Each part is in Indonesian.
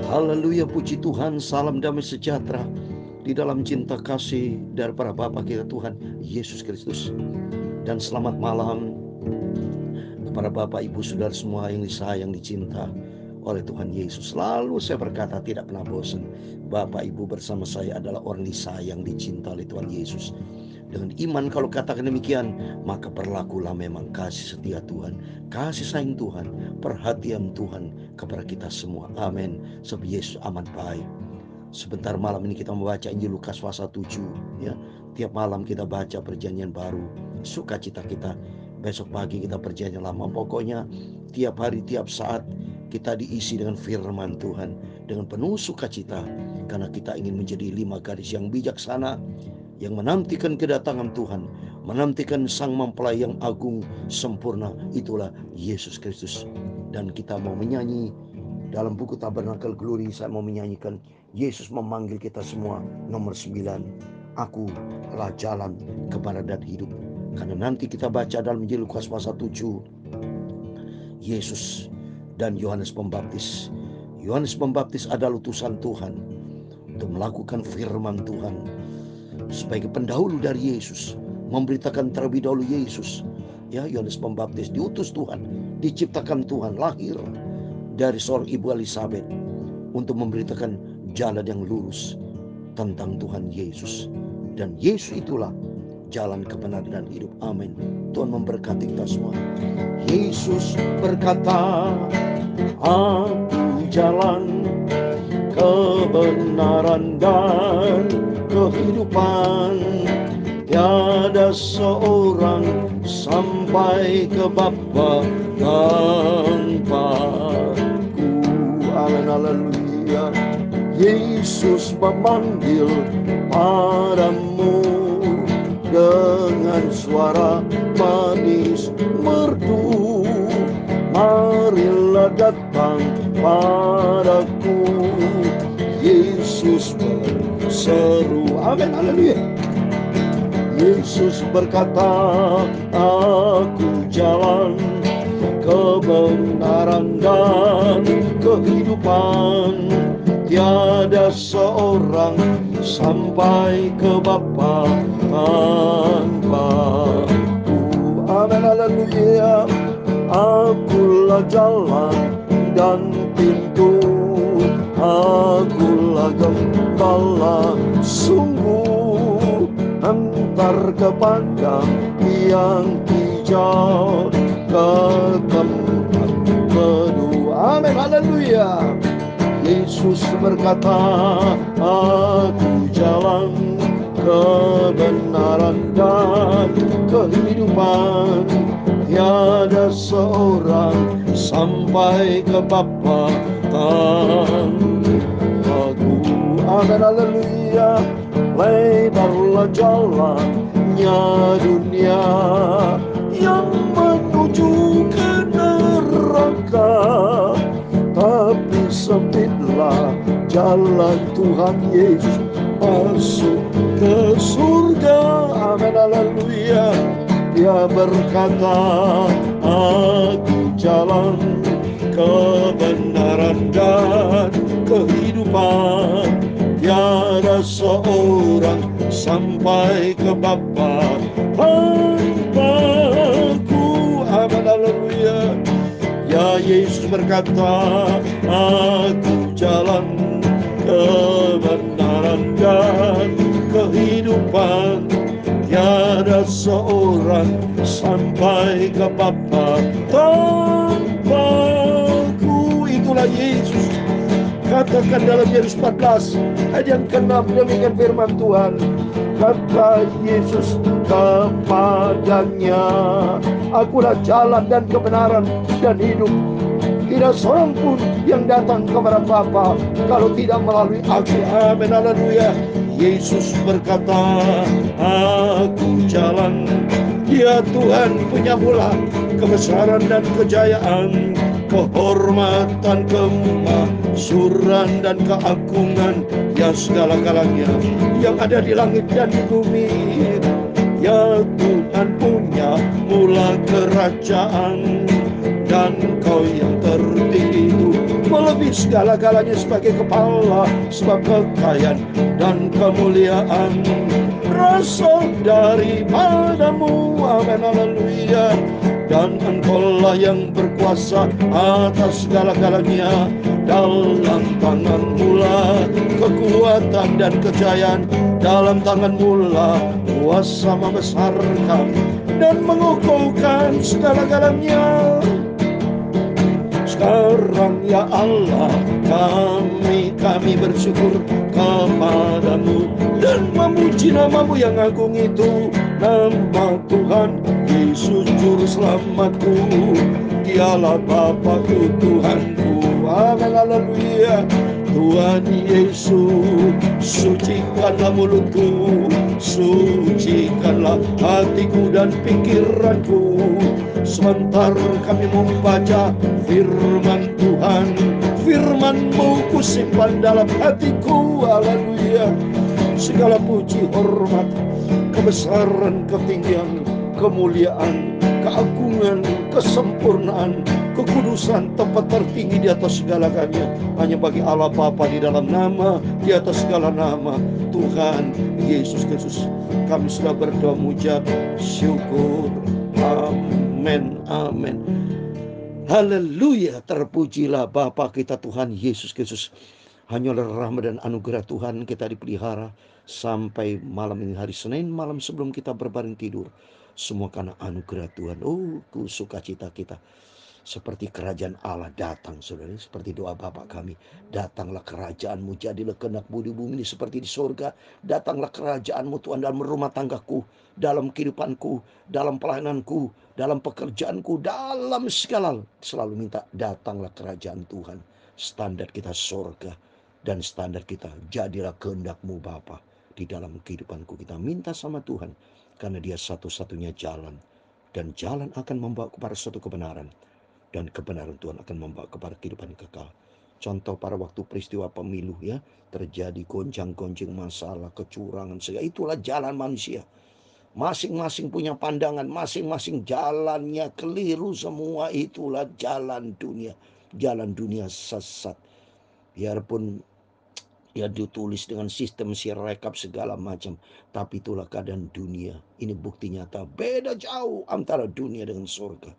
Haleluya, puji Tuhan, salam damai sejahtera di dalam cinta kasih dari para Bapa kita Tuhan Yesus Kristus. Dan selamat malam kepada Bapak Ibu Saudara semua yang disayang, dicinta oleh Tuhan Yesus. Selalu saya berkata tidak pernah bosan, Bapak Ibu bersama saya adalah orang disayang, dicinta oleh Tuhan Yesus. Dengan iman kalau katakan demikian, maka berlakulah memang kasih setia Tuhan, kasih sayang Tuhan, perhatian Tuhan kepada kita semua. Amin. Sebab Yesus amat baik. Sebentar malam ini kita membaca Injil Lukas pasal 7 ya. Tiap malam kita baca perjanjian baru, sukacita kita. Besok pagi kita perjanjian lama. Pokoknya tiap hari, tiap saat kita diisi dengan firman Tuhan, dengan penuh sukacita, karena kita ingin menjadi 5 gadis yang bijaksana, yang menantikan kedatangan Tuhan, menantikan Sang Mempelai yang agung sempurna, itulah Yesus Kristus. Dan kita mau menyanyi dalam buku Tabernakel Glory, saya mau menyanyikan Yesus memanggil kita semua, nomor 9, Aku adalah jalan, kebenaran dan hidup. Karena nanti kita baca dalam Injil Lukas pasal 7, Yesus dan Yohanes Pembaptis. Yohanes Pembaptis adalah utusan Tuhan untuk melakukan firman Tuhan sebagai pendahulu dari Yesus, memberitakan terlebih dahulu Yesus. Ya, Yohanes Pembaptis diutus Tuhan, diciptakan Tuhan, lahir dari seorang ibu Elisabet untuk memberitakan jalan yang lurus tentang Tuhan Yesus. Dan Yesus itulah jalan kebenaran dan hidup. Amin. Tuhan memberkati kita semua. Yesus berkata, Aku jalan, kebenaran dan kehidupan. Tiada seorang sampai ke Bapa tanpa-Ku. Amin, haleluya. Yesus memanggil padamu dengan suara manis merdu. Marilah datang padaku. Yesus berseru. Amin, haleluya. Yesus berkata, Aku jalan, kebenaran dan kehidupan. Tiada seorang sampai ke Bapa tanpa-Ku. Amin, haleluya. Akulah jalan dan pintu, Akulah gembala sungguh, antar kepada yang hijau ke tempat teduh. Amin, haleluya. Yesus berkata, Aku jalan, kebenaran dan kehidupan. Tiada seorang sampai ke Bapa tanpa-Ku. Amin, haleluya. Lebarlah jalannya dunia yang menuju ke neraka, tapi sempitlah jalan Tuhan Yesus masuk ke surga. Amin, haleluya. Dia berkata, Aku jalan, kebenaran dan kehidupan. Tiada seorang sampai ke Bapa tanpa-Ku. Amin, haleluya. Ya, Yesus berkata, Aku jalan, kebenaran dan kehidupan. Tiada seorang sampai ke Bapa tanpa-Ku. Itulah Yesus. Katakan dalam Yohanes 14 ayat yang ke-6, demikian firman Tuhan. Kata Yesus kepadanya, Akulah jalan dan kebenaran dan hidup. Tidak seorang pun yang datang kepada Bapa kalau tidak melalui Aku. Amin, haleluya. Yesus berkata, Aku jalan. Dia Tuhan punya mula kebesaran dan kejayaan, kehormatan, kemaksuran dan keagungan, ya segala-galanya yang ada di langit dan di bumi. Ya Tuhan punya mula kerajaan, dan Kau yang tertinggi itu melebihi segala-galanya sebagai kepala, sebab kekayaan dan kemuliaan berasal daripadamu. Amin, haleluya. Dan engkaulah yang berkuasa atas segala-galanya. Dalam tanganmu lah kekuatan dan kejayaan, dalam tanganmu lah kuasa membesarkan dan mengukuhkan segala-galanya. Sekarang ya Allah, kami bersyukur kepadamu dan memuji namamu yang agung itu, nama Tuhan Yesus Juru Selamatku. Dialah Bapa-Ku, Tuhanku. Amin, haleluya. Tuhan Yesus, sucikanlah mulutku, sucikanlah hatiku dan pikiranku, sebentar kami membaca firman Tuhan. Firman-Mu kusimpan dalam hatiku. Haleluya. Segala puji, hormat, kebesaran, ketinggian, kemuliaan, keagungan, kesempurnaan, kekudusan, tempat tertinggi di atas segala-galanya hanya bagi Allah Bapa di dalam nama, di atas segala nama, Tuhan Yesus Kristus. Kami sudah berdoa mujab syukur. Amin, amin. Haleluya, terpujilah Bapa kita Tuhan Yesus Kristus. Hanya oleh rahmat dan anugerah Tuhan kita dipelihara sampai malam ini, hari Senin malam sebelum kita berbaring tidur. Semua karena anugerah Tuhan. Oh, sukacita kita. Seperti kerajaan Allah datang, saudara. Seperti doa Bapa kami. Datanglah kerajaan-Mu, jadilah kehendak-Mu di bumi ini seperti di surga. Datanglah kerajaan-Mu Tuhan dalam rumah tanggaku, dalam kehidupanku, dalam pelayananku, dalam pekerjaanku, dalam segala hal. Selalu minta datanglah kerajaan Tuhan. Standar kita surga dan standar kita jadilah kehendak-Mu Bapa di dalam kehidupanku. Kita minta sama Tuhan karena Dia satu-satunya jalan, dan jalan akan membawa kepada suatu kebenaran, dan kebenaran Tuhan akan membawa kepada kehidupan kekal. Contoh pada waktu peristiwa pemilu ya, terjadi gonjang-gonjing masalah, kecurangan, segala itulah jalan manusia. Masing-masing punya pandangan, masing-masing jalannya keliru semua. Itulah jalan dunia sesat. Biarpun ya ditulis dengan sistem sirekap segala macam, tapi itulah keadaan dunia. Ini bukti nyata, beda jauh antara dunia dengan surga.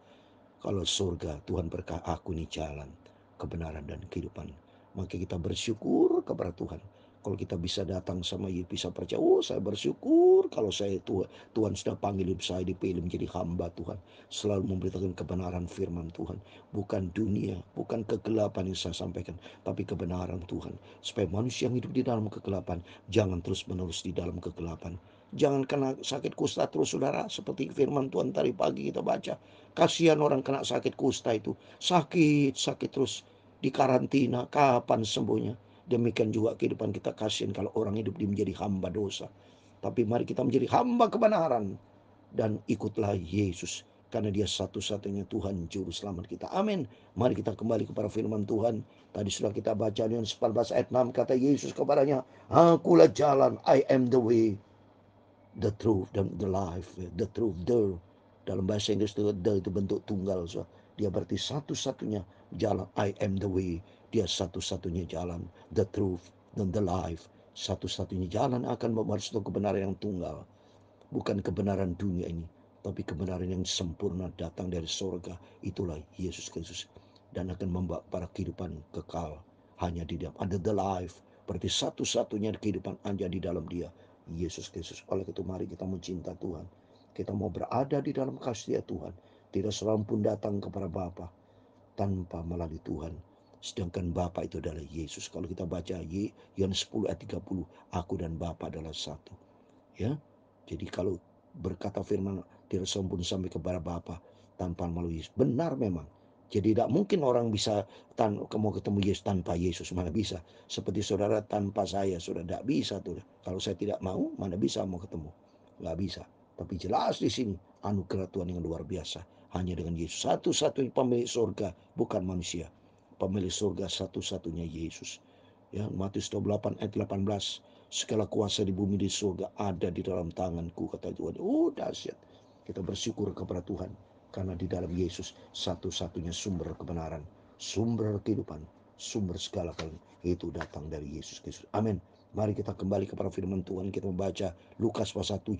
Kalau surga, Tuhan berkata, aku ini jalan, kebenaran dan kehidupan. Maka kita bersyukur kepada Tuhan. Kalau kita bisa datang sama Yesus, bisa percaya, oh saya bersyukur kalau saya Tuhan sudah panggil hidup saya, dipilih menjadi hamba Tuhan. Selalu memberitakan kebenaran firman Tuhan. Bukan dunia, bukan kegelapan yang saya sampaikan, tapi kebenaran Tuhan. Supaya manusia yang hidup di dalam kegelapan, jangan terus menerus di dalam kegelapan. Jangan kena sakit kusta terus saudara, seperti firman Tuhan tadi pagi kita baca. Kasihan orang kena sakit kusta itu, sakit terus, di karantina, kapan sembuhnya. Demikian juga kehidupan kita, kasihan kalau orang hidup menjadi hamba dosa. Tapi mari kita menjadi hamba kebenaran dan ikutlah Yesus, karena Dia satu-satunya Tuhan Juru Selamat kita. Amin. Mari kita kembali kepada firman Tuhan. Tadi sudah kita baca Yohanes 14 ayat 6, kata Yesus kepadanya, akulah jalan, I am the way, the truth, dan the life. The truth, dalam bahasa Inggris the itu bentuk tunggal. So, dia berarti satu-satunya jalan. I am the way. Dia satu-satunya jalan. The truth dan the life. Satu-satunya jalan akan membawa suatu kebenaran yang tunggal. Bukan kebenaran dunia ini, tapi kebenaran yang sempurna datang dari surga. Itulah Yesus Kristus. Dan akan membawa para kehidupan kekal. Hanya di dalam. Ada the life. Berarti satu-satunya kehidupan hanya di dalam Dia, Yesus Kristus. Oleh itu mari kita mencinta Tuhan. Kita mau berada di dalam kasih Tuhan. Tidak seorang pun datang kepada Bapa tanpa melalui Tuhan. Sedangkan Bapa itu adalah Yesus. Kalau kita baca Yohanes 10 ayat 30, aku dan Bapa adalah satu. Ya. Jadi kalau berkata firman, tidak seorang pun sampai kepada Bapa tanpa melalui Yesus. Benar memang. Jadi tidak mungkin orang bisa mau ketemu Yesus tanpa Yesus. Mana bisa. Seperti saudara tanpa saya, sudah tidak bisa tuh. Kalau saya tidak mau, mana bisa mau ketemu. Nggak bisa. Tapi jelas di sini anugerah Tuhan yang luar biasa. Hanya dengan Yesus. Satu-satunya pemilik surga, bukan manusia. Pemilik surga satu-satunya Yesus. Ya, Matius 28 ayat 18. Segala kuasa di bumi di surga ada di dalam tanganku, kata Tuhan. Oh, dahsyat. Kita bersyukur kepada Tuhan. Karena di dalam Yesus satu-satunya sumber kebenaran, sumber kehidupan, Sumber segala galanya itu datang dari Yesus Kristus. Amin. Mari kita kembali kepada firman Tuhan. Kita membaca Lukas pasal 7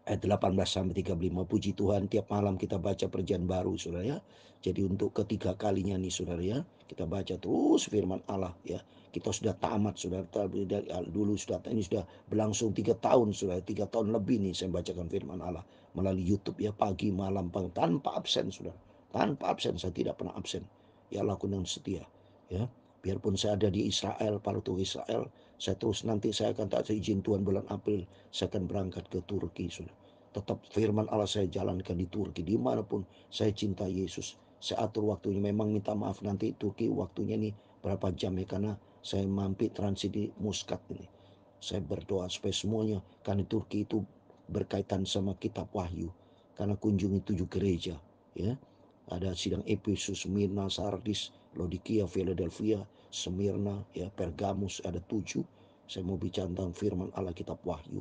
ayat 18 sampai 35. Puji Tuhan, tiap malam kita baca perjanjian baru, saudara ya. Jadi untuk ketiga kalinya nih, saudara ya, kita baca terus firman Allah ya. Kita sudah tamat, saudara. Dari dulu sudah, ini sudah berlangsung 3 tahun, saudara. 3 tahun lebih nih saya bacakan firman Allah melalui YouTube ya, pagi malam tanpa absen, saudara. Tanpa absen, saya tidak pernah absen. Ya, lakukan dengan setia ya. Biarpun saya ada di Israel, pada waktu Israel, saya terus nanti saya akan tak izin Tuhan bulan April, saya akan berangkat ke Turki, saudara. Tetap firman Allah saya jalankan di Turki, dimanapun saya cinta Yesus. Saya atur waktunya, memang minta maaf nanti Turki waktunya nih berapa jam ya, karena saya mampir transit di Muscat ini. Saya berdoa supaya semuanya, karena Turki itu berkaitan sama kitab Wahyu, karena kunjungi 7 gereja ya. Ada sidang Efesus, Smyrna, Sardis, Laodikia, Philadelphia, Smyrna, ya, Pergamus, ada 7. Saya mau bicara tentang firman Allah kitab Wahyu.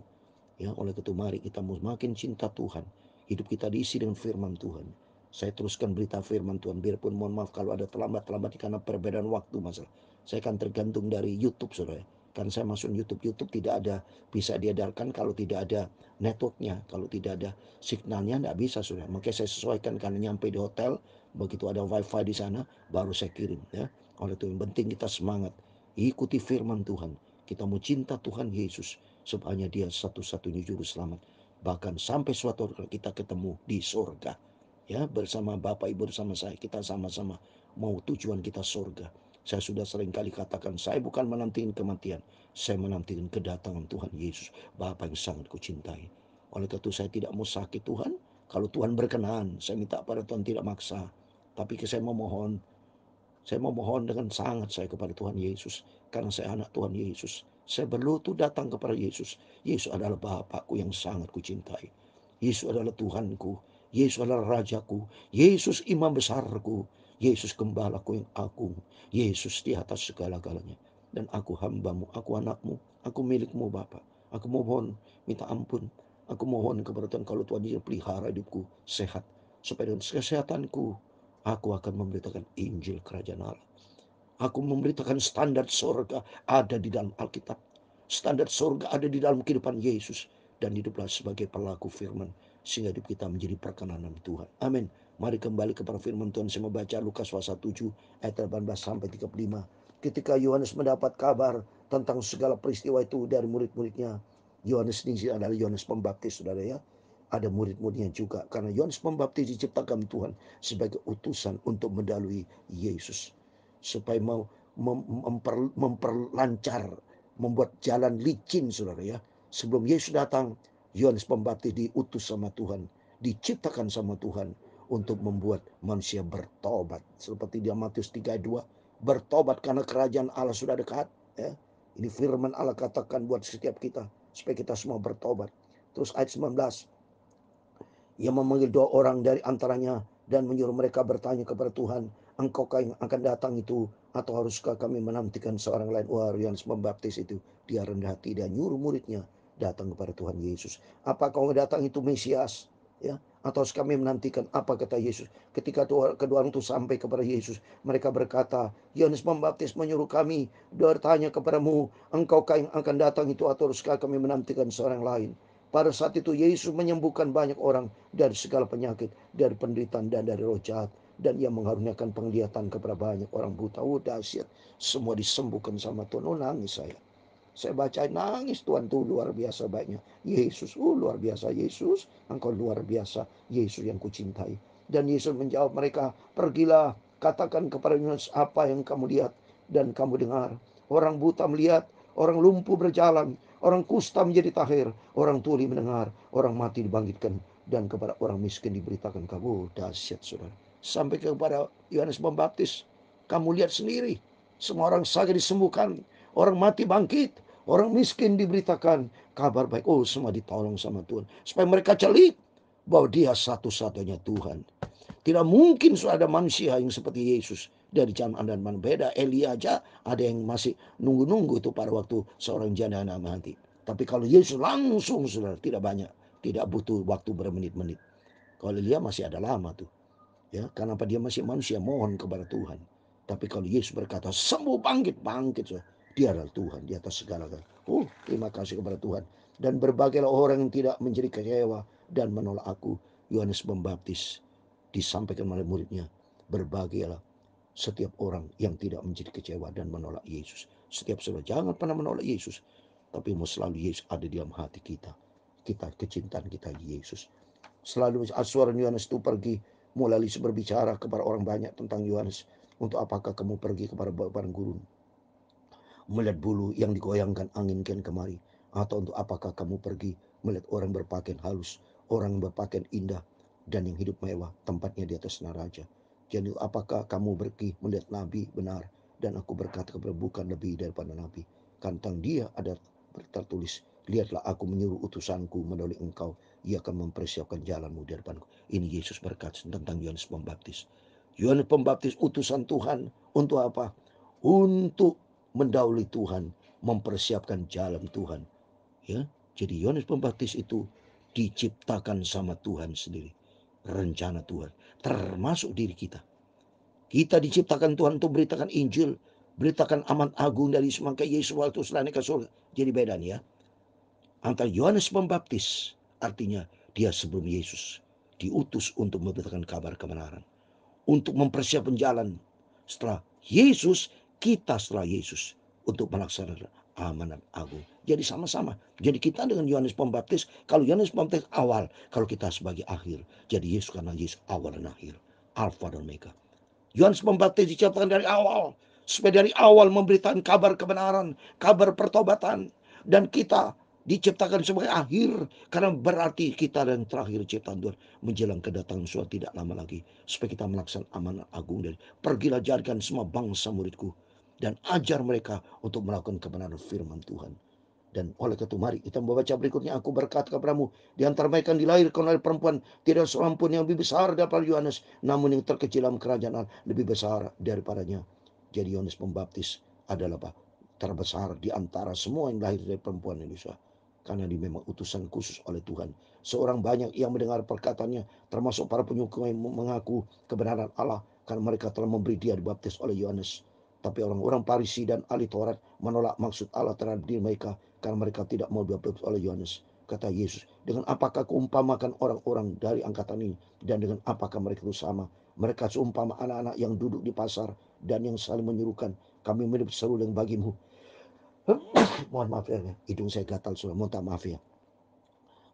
Ya, oleh itu mari kita makin cinta Tuhan. Hidup kita diisi dengan firman Tuhan. Saya teruskan berita firman Tuhan. Biarpun mohon maaf kalau ada terlambat karena perbedaan waktu masalah. Saya akan tergantung dari YouTube, saudara. Kan saya masuk YouTube tidak ada bisa diedarkan kalau tidak ada networknya, kalau tidak ada signalnya tidak bisa, saudara. Makanya saya sesuaikan karena nyampe di hotel, begitu ada wifi di sana baru saya kirim ya. Oleh itu yang penting kita semangat, ikuti firman Tuhan. Kita mau cinta Tuhan Yesus supaya dia satu-satunya juru selamat. Bahkan sampai suatu hari kita ketemu di surga ya, bersama Bapak Ibu, bersama saya, kita sama-sama mau tujuan kita surga. Saya sudah sering kali katakan, saya bukan menantikan kematian, saya menantikan kedatangan Tuhan Yesus, Bapa yang sangat kucintai. Oleh karena itu saya tidak mau sakit Tuhan. Kalau Tuhan berkenan, saya minta pada Tuhan tidak maksa. Tapi saya memohon dengan sangat saya kepada Tuhan Yesus. Karena saya anak Tuhan Yesus. Saya berlutut datang kepada Yesus. Yesus adalah Bapakku yang sangat kucintai. Yesus adalah Tuhanku. Yesus adalah Rajaku. Yesus imam besarku. Yesus gembalaku yang agung. Yesus di atas segala-galanya. Dan aku hambamu, aku anakmu, aku milikmu Bapa. Aku mohon, minta ampun. Aku mohon kepada Tuhan kalau Tuhan dia pelihara hidupku sehat. Supaya dengan kesehatanku, aku akan memberitakan Injil Kerajaan Allah. Aku memberitakan standar surga ada di dalam Alkitab. Standar surga ada di dalam kehidupan Yesus. Dan hiduplah sebagai pelaku firman. Sehingga hidup kita menjadi perkenanan Tuhan. Amin. Mari kembali kepada firman Tuhan. Saya membaca Lukas pasal 7 ayat 18 sampai 35. Ketika Yohanes mendapat kabar tentang segala peristiwa itu dari murid-muridnya. Yohanes ini adalah Yohanes Pembaptis, saudara ya. Ada murid-muridnya juga. Karena Yohanes Pembaptis diciptakan Tuhan sebagai utusan untuk mendahului Yesus. Supaya mau memperlancar, membuat jalan licin, saudara ya. Sebelum Yesus datang, Yohanes Pembaptis diutus sama Tuhan, diciptakan sama Tuhan untuk membuat manusia bertobat. Seperti di Matius 3 ayat 2, bertobat karena kerajaan Allah sudah dekat ya. Ini firman Allah katakan buat setiap kita supaya kita semua bertobat. Terus ayat 19, ia memanggil 2 orang dari antaranya dan menyuruh mereka bertanya kepada Tuhan, engkaukah yang akan datang itu, atau haruskah kami menantikan seorang lain? Wah, Yohanes Pembaptis itu dia rendah hati dan nyuruh muridnya datang kepada Tuhan Yesus. Apakah yang datang itu Mesias? Ya, atau harus kami menantikan? Apa kata Yesus? Ketika kedua orang itu sampai kepada Yesus, mereka berkata, Yohanes Pembaptis menyuruh kami bertanya kepadamu, engkaukah yang akan datang itu, atau haruskah kami menantikan seorang lain? Pada saat itu Yesus menyembuhkan banyak orang dari segala penyakit, dari penderitaan dan dari roh jahat. Dan ia mengaruniakan penglihatan kepada banyak orang buta. Dahsyat. Semua disembuhkan sama Tuhan. Nangis saya. Saya baca nangis, Tuhan tuh luar biasa baiknya. Yesus, luar biasa Yesus. Engkau luar biasa. Yesus yang kucintai. Dan Yesus menjawab mereka, pergilah, katakan kepada Yohanes apa yang kamu lihat dan kamu dengar. Orang buta melihat, orang lumpuh berjalan, orang kusta menjadi tahir, orang tuli mendengar, orang mati dibangkitkan, dan kepada orang miskin diberitakan kabar. Dahsyat, saudara. Sampai kepada Yohanes Pembaptis, kamu lihat sendiri, semua orang sakit disembuhkan, orang mati bangkit, orang miskin diberitakan kabar baik. Semua ditolong sama Tuhan. Supaya mereka celik bahwa dia satu-satunya Tuhan. Tidak mungkin sudah ada manusia yang seperti Yesus. Dari zaman dan mana beda. Elia aja ada yang masih nunggu-nunggu itu pada waktu seorang janda mati. Tapi kalau Yesus langsung, saudara, tidak banyak. Tidak butuh waktu bermenit-menit. Kalau Elia masih ada lama tuh. Ya, karena dia masih manusia, mohon kepada Tuhan. Tapi kalau Yesus berkata sembuh, bangkit, bangkit. Dia adalah Tuhan di atas segala-galanya. Terima kasih kepada Tuhan. Dan berbagailah orang yang tidak menjadi kecewa dan menolak aku. Yohanes Pembaptis disampaikan oleh muridnya. Berbagailah setiap orang yang tidak menjadi kecewa dan menolak Yesus. Setiap saudara jangan pernah menolak Yesus. Tapi mau selalu Yesus ada di dalam hati kita. Kecintaan kita di Yesus. Selalu suara Yohanes itu pergi mulai berbicara kepada orang banyak tentang Yohanes. Untuk apakah kamu pergi kepada barang gurun? Melihat bulu yang digoyangkan angin kian kemari. Atau untuk apakah kamu pergi melihat orang berpakaian halus, orang berpakaian indah, dan yang hidup mewah, tempatnya di atas naraja. Jadi apakah kamu pergi melihat nabi benar? Dan aku berkata kepada bukan lebih daripada nabi. Tentang dia ada tertulis, lihatlah aku menyuruh utusanku menolong engkau. Ia akan mempersiapkan jalanmu di depanku. Ini Yesus berkata tentang Yohanes Pembaptis. Yohanes Pembaptis utusan Tuhan untuk apa? Untuk mendahului Tuhan, mempersiapkan jalan Tuhan. Ya, jadi Yohanes Pembaptis itu diciptakan sama Tuhan sendiri. Rencana Tuhan, termasuk diri kita. Kita diciptakan Tuhan untuk beritakan Injil, beritakan amanat agung dari semangka Yesus waktu selani ke surga. Jadi beda nih ya. Antara Yohanes Pembaptis, artinya dia sebelum Yesus diutus untuk memberitakan kabar kebenaran, untuk mempersiapkan jalan. Setelah Yesus, kita setelah Yesus untuk melaksanakan amanat agung. Jadi sama-sama. Jadi kita dengan Yohanes Pembaptis, kalau Yohanes Pembaptis awal, kalau kita sebagai akhir. Jadi Yesus karena Yesus awal dan akhir, Alfa dan Omega. Yohanes Pembaptis diciptakan dari awal, supaya dari awal memberitakan kabar kebenaran, kabar pertobatan, dan kita diciptakan sebagai akhir, karena berarti kita yang terakhir ciptaan Tuhan menjelang kedatangan suatu tidak lama lagi, supaya kita melaksanakan amanat agung dari pergilah jadikan semua bangsa muridku dan ajar mereka untuk melakukan kebenaran firman Tuhan. Dan oleh itu mari kita membaca berikutnya. Aku berkata kepadamu, di antara mereka yang dilahirkan oleh perempuan tidak seorang pun yang lebih besar daripada Yohanes, namun yang terkecil dalam kerajaan Allah lebih besar daripadanya. Jadi Yohanes Pembaptis adalah apa? Terbesar di antara semua yang lahir dari perempuan Indonesia, karena dia memang utusan khusus oleh Tuhan. Seorang banyak yang mendengar perkataannya, termasuk para penyukung yang mengaku kebenaran Allah, karena mereka telah memberi dia dibaptis oleh Yohanes. Tapi orang-orang Farisi dan ahli Taurat menolak maksud Allah terhadap diri mereka, karena mereka tidak mau dibaptis oleh Yohanes. Kata Yesus, dengan apakah kuumpamakan orang-orang dari angkatan ini, dan dengan apakah mereka itu sama? Mereka seumpama anak-anak yang duduk di pasar dan yang saling menyuruhkan, kami menjadi seruling bagimu. Mohon maaf ya, hidung saya gatal sudah, mohon maaf ya.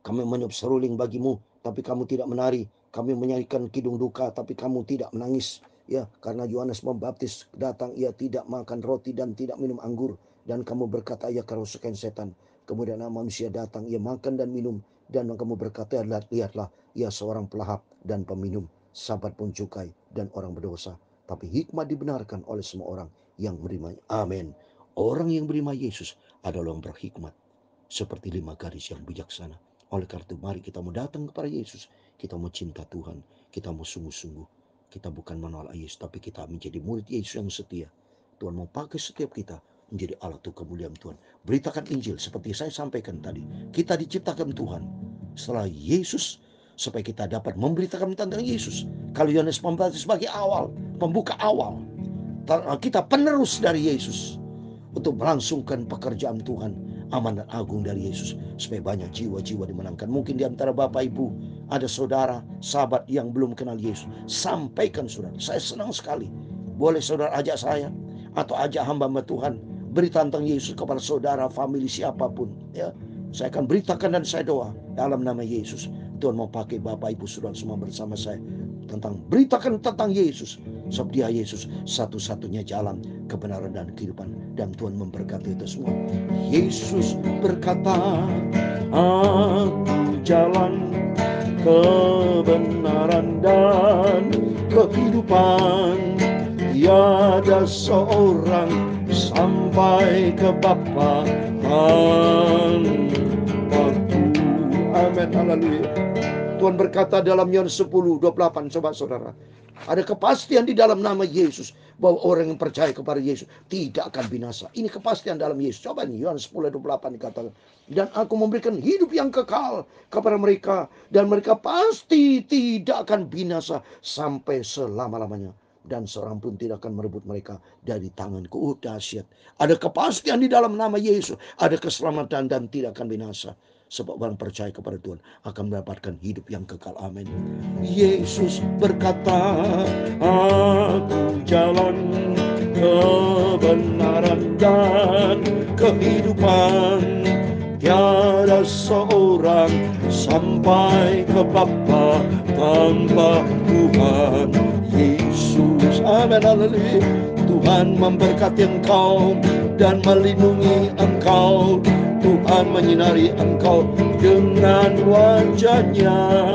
Kami meniup seruling bagimu, tapi kamu tidak menari. Kami menyanyikan kidung duka, tapi kamu tidak menangis. Ya, karena Yohanes Pembaptis datang, ia tidak makan roti dan tidak minum anggur. Dan kamu berkata, ia kerasukan setan. Kemudian manusia datang, ia makan dan minum. Dan kamu berkata, lihatlah, ia seorang pelahap dan peminum, sahabat pun cukai dan orang berdosa. Tapi hikmat dibenarkan oleh semua orang yang menerimanya. Amin. Orang yang menerima Yesus adalah orang berhikmat, seperti 5 gadis yang bijaksana. Oleh karena itu mari kita mau datang kepada Yesus. Kita mau cinta Tuhan. Kita mau sungguh-sungguh. Kita bukan menolak Yesus, tapi kita menjadi murid Yesus yang setia. Tuhan mau pakai setiap kita menjadi alat untuk kemuliaan Tuhan. Beritakan Injil seperti saya sampaikan tadi. Kita diciptakan Tuhan setelah Yesus, supaya kita dapat memberitakan tentang Yesus. Kalau Yohanes Pembaptis sebagai awal, pembuka awal, kita penerus dari Yesus untuk melangsungkan pekerjaan Tuhan, amanat agung dari Yesus, supaya banyak jiwa-jiwa dimenangkan. Mungkin di antara Bapak Ibu ada saudara, sahabat yang belum kenal Yesus. Sampaikan saudara, saya senang sekali. Boleh saudara ajak saya atau ajak hamba-hamba Tuhan berita tentang Yesus kepada saudara, famili siapapun. Ya, saya akan beritakan dan saya doa dalam nama Yesus. Tuhan mau pakai Bapak Ibu saudara semua bersama saya tentang beritakan tentang Yesus. Sebab dia Yesus satu-satunya jalan, kebenaran dan kehidupan. Dan Tuhan memberkati itu semua. Yesus berkata, aku jalan, kebenaran dan kehidupan. Tiada seorang sampai ke Bapa tanpaku. Amin, haleluya. Tuhan berkata dalam Yohanes 10:28, coba saudara. Ada kepastian di dalam nama Yesus bahwa orang yang percaya kepada Yesus tidak akan binasa. Ini kepastian dalam Yesus. Coba nih Yohanes 10:28 dikatakan, dan aku memberikan hidup yang kekal kepada mereka, dan mereka pasti tidak akan binasa sampai selama-lamanya. dan seorang pun tidak akan merebut mereka dari tanganku. Oh, dahsyat. Ada kepastian di dalam nama Yesus. Ada keselamatan dan tidak akan binasa. Sebab orang percaya kepada Tuhan akan mendapatkan hidup yang kekal. Amin. Yesus berkata, aku jalan kebenaran dan kehidupan. Tiada seorang sampai ke Bapa tanpa Tuhan Yesus. Amin. Haleluya. Tuhan memberkati engkau dan melindungi engkau. Tuhan menyinari engkau dengan wajah-Nya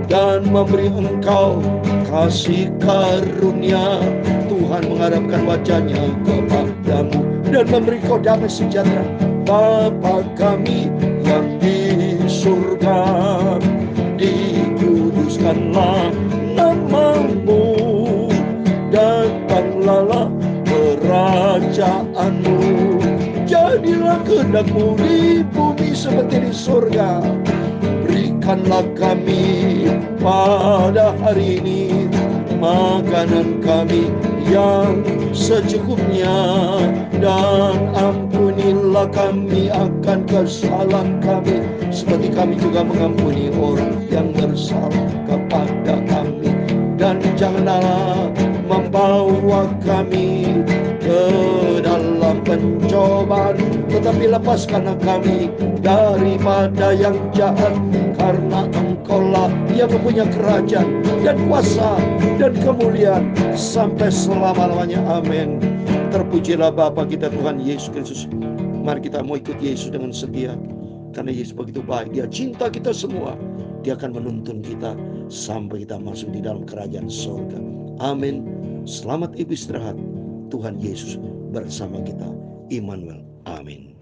dan memberi engkau kasih karunia. Tuhan mengharapkan wajah-Nya kepadamu dan memberi kau damai sejahtera. Bapa kami yang di surga, dikuduskanlah nama-Mu, datanglah kerajaanmu, jadilah kehendak-Mu di bumi seperti di surga. Berikanlah kami pada hari ini makanan kami yang secukupnya, dan ampunilah kami akan kesalahan kami seperti kami juga mengampuni orang yang bersalah kepada kami. Dan janganlah membawa kami ke dalam pencobaan, tetapi lepaskanlah kami daripada yang jahat, karena Engkau-lah yang mempunyai kerajaan dan kuasa dan kemuliaan sampai selama-lamanya. Amin. Terpujilah Bapa kita Tuhan Yesus Kristus. Mari kita mau ikut Yesus dengan setia, karena Yesus begitu baik. Dia cinta kita semua. Dia akan menuntun kita sampai kita masuk di dalam kerajaan surga. Amin. Selamat istirahat. Tuhan Yesus bersama kita. Immanuel. Amin.